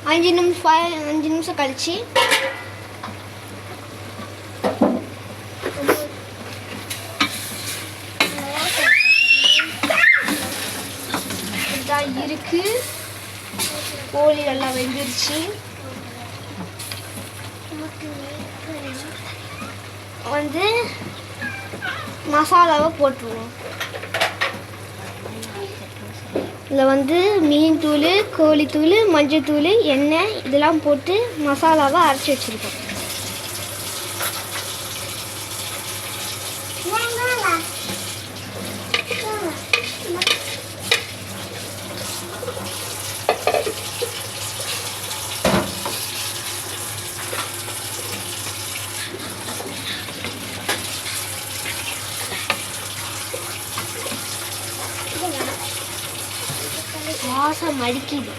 5 நிமிஷம் கழிச்சு இருக்கு. கோழி நல்லா வெந்துருச்சு. வந்து மசாலாவை போட்டுருவோம். இதில் வந்து மீன் தூள், கோழித்தூள், மஞ்சள் தூள், எண்ணெய் இதெல்லாம் போட்டு மசாலாவை அரைச்சி வச்சுருக்கோம். வாசம் அடிக்குது.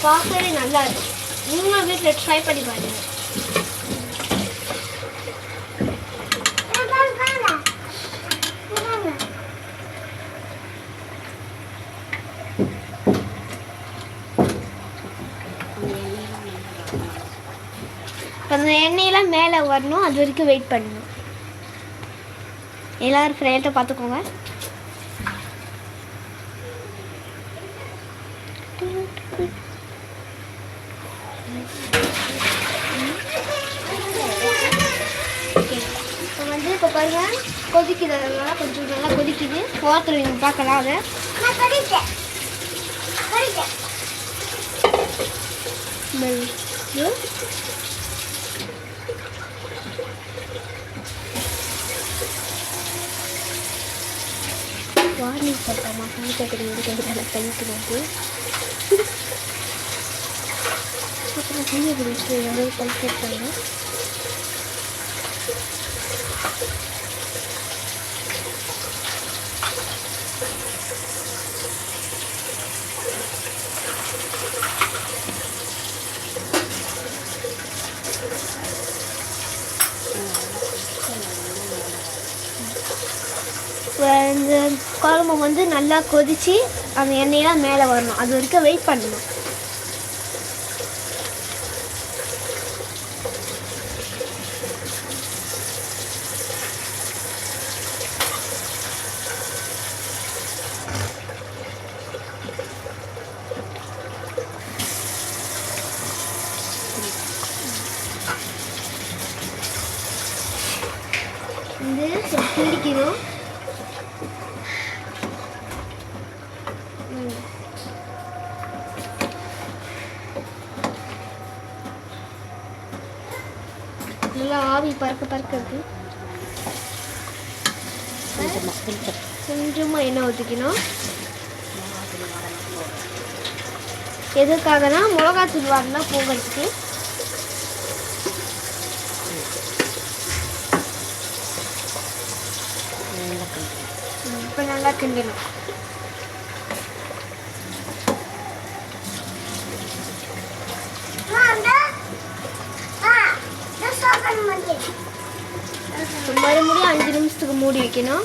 பார்க்கவே நல்லா இருக்கு. நீங்களும் வீட்டில் ட்ரை பண்ணி பாருங்க. அந்த எண்ணெயெல்லாம் மேலே வரணும், அது வரைக்கும் வெயிட் பண்ணணும். எல்லோரும் ஃப்ரைட்டை பார்த்துக்கோங்க. இப்போ வந்து இப்போ பாருங்கள் கொதிக்குது. அதனால கொஞ்சம் நல்லா கொதிக்குது. ஓரத்தில் நீங்கள் பார்க்கலாம். அதை வார்னிங் சொல்கிறோமா சமைக்கிறது வந்து கொஞ்சம் நல்லா கழிக்கிறது. அப்புறம் செய்ய குடிச்சு எதாவது கழிச்சிருக்காங்க. இந்த குழம்பு வந்து நல்லா கொதித்து அந்த எண்ணெயெல்லாம் மேலே வரணும். அது வரைக்கும் வெயிட் பண்ணணும். வந்து கிண்டிக்கணும். நல்லா ஆவி பறக்க இருக்கு. கொஞ்சமாக எண்ணெய் ஊற்றிக்கணும். எதுக்காகனா மிளகாத்தூள் வாடலாம் போகிறதுக்கு. இப்போ நல்லா கிண்டணும். மறுபடியும் 5 நிமிஷத்துக்கு மூடி வைக்கணும்.